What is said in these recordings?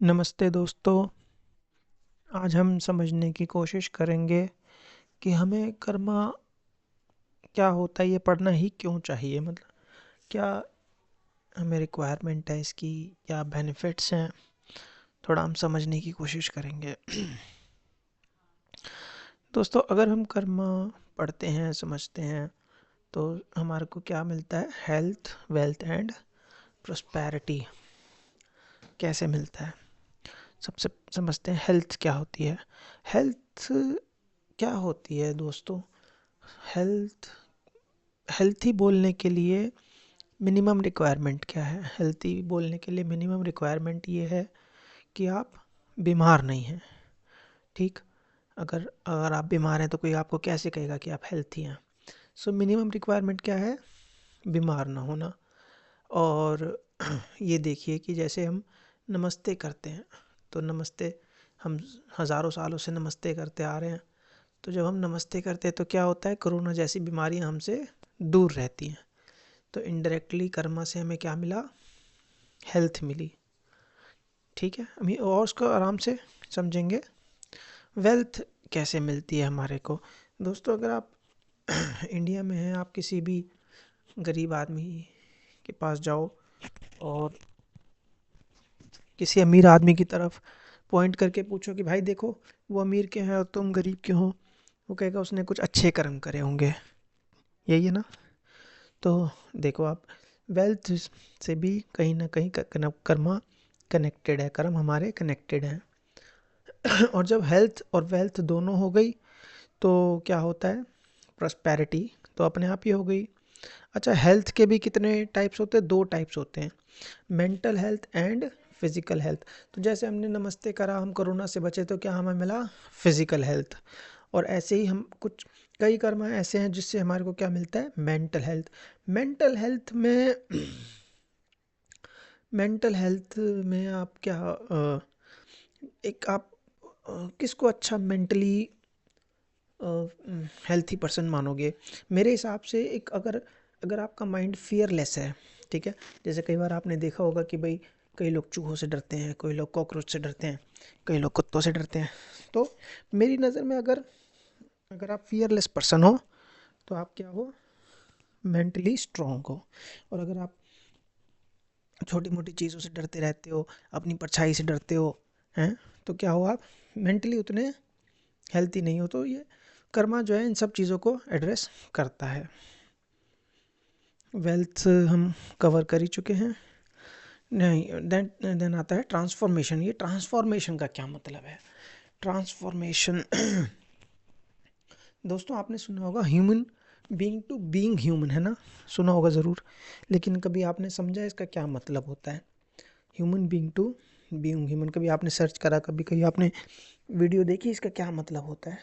नमस्ते दोस्तों। आज हम समझने की कोशिश करेंगे कि हमें कर्मा क्या होता है, ये पढ़ना ही क्यों चाहिए। मतलब क्या हमें रिक्वायरमेंट है इसकी, क्या बेनिफिट्स हैं, थोड़ा हम समझने की कोशिश करेंगे। दोस्तों, अगर हम कर्मा पढ़ते हैं, समझते हैं, तो हमारे को क्या मिलता है? हेल्थ, वेल्थ एंड प्रोस्पेरिटी कैसे मिलता है? सबसे समझते हैं हेल्थ क्या होती है। हेल्थ क्या होती है दोस्तों? हेल्थ हेल्थी बोलने के लिए मिनिमम रिक्वायरमेंट क्या है? हेल्थी बोलने के लिए मिनिमम रिक्वायरमेंट ये है कि आप बीमार नहीं हैं। ठीक। अगर अगर आप बीमार हैं तो कोई आपको कैसे कहेगा कि आप हेल्थी हैं? सो मिनिमम रिक्वायरमेंट क्या है? बीमार ना होना। और ये देखिए कि जैसे हम नमस्ते करते हैं, तो नमस्ते हम हज़ारों सालों से नमस्ते करते आ रहे हैं। तो जब हम नमस्ते करते हैं तो क्या होता है? कोरोना जैसी बीमारियां हमसे दूर रहती हैं। तो इनडायरेक्टली कर्मा से हमें क्या मिला? हेल्थ मिली। ठीक है, अभी और उसको आराम से समझेंगे। वेल्थ कैसे मिलती है हमारे को? दोस्तों, अगर आप इंडिया में हैं, आप किसी भी गरीब आदमी के पास जाओ और किसी अमीर आदमी की तरफ पॉइंट करके पूछो कि भाई देखो, वो अमीर क्यों है और तुम गरीब क्यों हो, वो कहेगा उसने कुछ अच्छे कर्म करे होंगे। यही है ना? तो देखो आप, वेल्थ से भी कहीं ना कहीं कर्मा कनेक्टेड है, कर्म हमारे कनेक्टेड हैं। और जब हेल्थ और वेल्थ दोनों हो गई तो क्या होता है? प्रॉस्पेरिटी तो अपने आप ही हो गई। अच्छा, हेल्थ के भी कितने टाइप्स होते हैं? दो टाइप्स होते हैं, mental health and physical health. तो जैसे हमने नमस्ते करा, हम कोरोना से बचे, तो क्या हमें मिला? Physical health. और ऐसे ही हम कुछ कई कर्म ऐसे हैं जिससे हमारे को क्या मिलता है? Mental health. मेंटल हेल्थ में मेंटल हेल्थ में आप क्या एक आप किसको अच्छा मेंटली हेल्थी पर्सन मानोगे? मेरे हिसाब से एक अगर अगर आपका माइंड फियरलेस है, ठीक है। जैसे कई बार आपने देखा होगा कि भाई कई लोग चूहों से डरते हैं, कोई लोग कॉकरोच से डरते हैं, कई लोग कुत्तों से डरते हैं। तो मेरी नज़र में अगर अगर आप फियरलेस पर्सन हो तो आप क्या हो? मेंटली स्ट्रांग हो। और अगर आप छोटी मोटी चीज़ों से डरते रहते हो, अपनी परछाई से डरते हो, हैं, तो क्या हो? आप मेंटली उतने हेल्थी नहीं हो। तो ये कर्मा जो है इन सब चीज़ों को एड्रेस करता है। वेल्थ हम कवर कर ही चुके हैं। नहीं, देन देन आता है ट्रांसफॉर्मेशन। ये ट्रांसफॉर्मेशन का क्या मतलब है? ट्रांसफॉर्मेशन दोस्तों, आपने सुना होगा human being to being human, है ना? सुना होगा ज़रूर। लेकिन कभी आपने समझा इसका क्या मतलब होता है? Human being to being human, कभी आपने सर्च करा, कभी कभी आपने वीडियो देखी, इसका क्या मतलब होता है?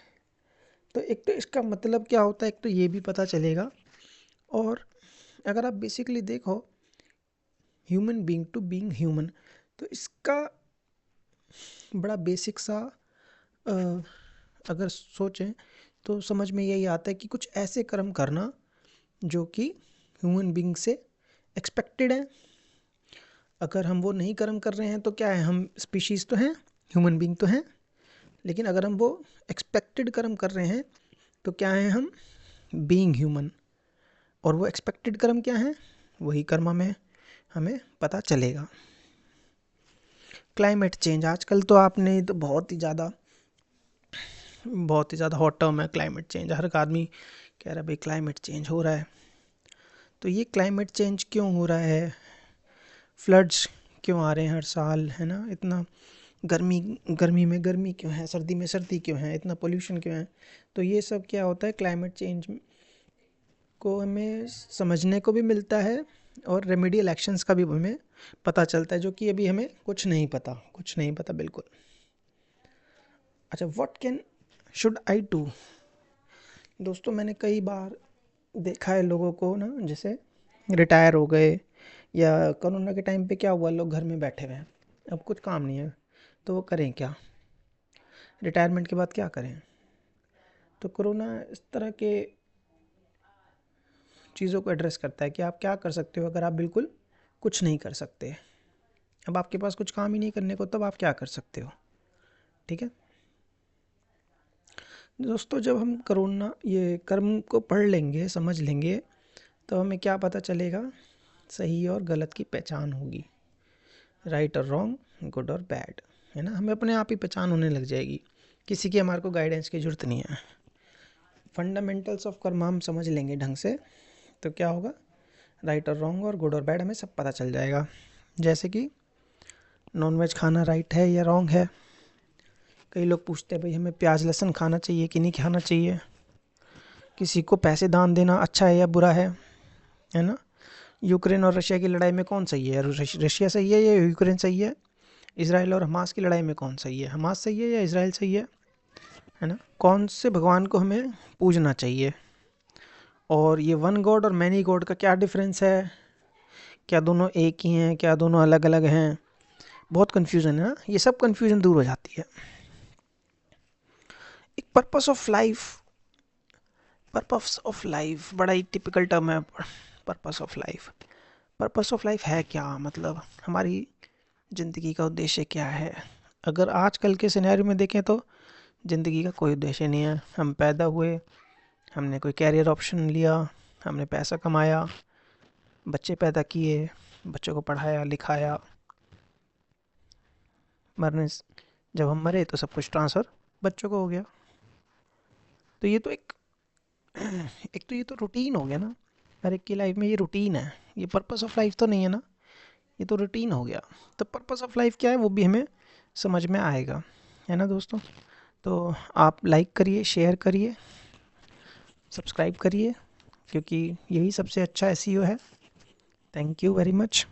तो एक तो इसका मतलब क्या होता है, एक तो ये भी पता चलेगा। और अगर आप बेसिकली देखो, human being to being human, तो इसका बड़ा बेसिक सा अ, अगर सोचें तो समझ में यही आता है कि कुछ ऐसे कर्म करना जो कि ह्यूमन बीइंग से एक्सपेक्टेड है। अगर हम वो नहीं कर्म कर रहे हैं तो क्या है? हम स्पीशीज़ तो हैं, ह्यूमन बीइंग तो हैं, लेकिन अगर हम वो एक्सपेक्टेड कर्म कर रहे हैं तो क्या है? हम बीइंग ह्यूमन। और वो एक्सपेक्टेड कर्म क्या है? वही कर्म में हमें पता चलेगा। क्लाइमेट चेंज, आजकल तो आपने तो बहुत ही ज़्यादा हॉट टर्म है क्लाइमेट चेंज। हर एक आदमी कह रहा है भाई क्लाइमेट चेंज हो रहा है। तो ये क्लाइमेट चेंज क्यों हो रहा है? फ्लड्स क्यों आ रहे हैं हर साल, है ना? इतना गर्मी गर्मी में गर्मी क्यों है, सर्दी में सर्दी क्यों है, इतना पोल्यूशन क्यों है? तो ये सब क्या होता है? क्लाइमेट चेंज को हमें समझने को भी मिलता है और रेमेडियल एक्शंस का भी हमें पता चलता है, जो कि अभी हमें कुछ नहीं पता बिल्कुल। अच्छा, what can should I do? दोस्तों, मैंने कई बार देखा है लोगों को ना, जैसे रिटायर हो गए या कोरोना के टाइम पे क्या हुआ, लोग घर में बैठे हुए हैं, अब कुछ काम नहीं है, तो वो करें क्या? रिटायरमेंट के बाद क्या करें? तो कोरोना इस तरह के चीज़ों को एड्रेस करता है कि आप क्या कर सकते हो अगर आप बिल्कुल कुछ नहीं कर सकते। अब आपके पास कुछ काम ही नहीं करने को, तब आप क्या कर सकते हो? ठीक है दोस्तों, जब हम करोना ये कर्म को पढ़ लेंगे, समझ लेंगे, तो हमें क्या पता चलेगा? सही और गलत की पहचान होगी, राइट और रॉन्ग, गुड और बैड, है ना। हमें अपने आप ही पहचान होने लग जाएगी, किसी की हमारे को गाइडेंस की ज़रूरत नहीं है। फंडामेंटल्स ऑफ कर्म हम समझ लेंगे ढंग से, तो क्या होगा? राइट और रॉन्ग और गुड और बैड हमें सब पता चल जाएगा। जैसे कि नॉनवेज खाना राइट है या रॉन्ग है। कई लोग पूछते हैं भाई हमें प्याज लहसुन खाना चाहिए कि नहीं खाना चाहिए, किसी को पैसे दान देना अच्छा है या बुरा है ना। यूक्रेन और रशिया की लड़ाई में कौन सही है? रशिया सही है या यूक्रेन सही है? इसराइल और हमास की लड़ाई में कौन सही है? हमास सही है या इसराइल सही है ना। कौन से भगवान को हमें पूजना चाहिए? और ये वन गॉड और मैनी गॉड का क्या डिफरेंस है? क्या दोनों एक ही हैं, क्या दोनों अलग अलग हैं? बहुत कन्फ्यूज़न है ना। ये सब कन्फ्यूज़न दूर हो जाती है। एक पर्पस ऑफ लाइफ बड़ा ही टिपिकल टर्म है। पर्पस ऑफ लाइफ है क्या? मतलब हमारी ज़िंदगी का उद्देश्य क्या है? अगर आजकल के सिनेरियो में देखें तो ज़िंदगी का कोई उद्देश्य नहीं है। हम पैदा हुए, हमने कोई कैरियर ऑप्शन लिया, हमने पैसा कमाया, बच्चे पैदा किए, बच्चों को पढ़ाया लिखाया, जब हम मरे तो सब कुछ ट्रांसफ़र बच्चों को हो गया। तो ये तो ये तो रूटीन हो गया ना। हर एक की लाइफ में ये रूटीन है, ये पर्पस ऑफ लाइफ तो नहीं है ना, ये तो रूटीन हो गया। तो पर्पस ऑफ लाइफ क्या है वो भी हमें समझ में आएगा, है ना दोस्तों। तो आप लाइक करिए, शेयर करिए, सब्सक्राइब करिए, क्योंकि यही सबसे अच्छा एसईओ है। Thank you very much.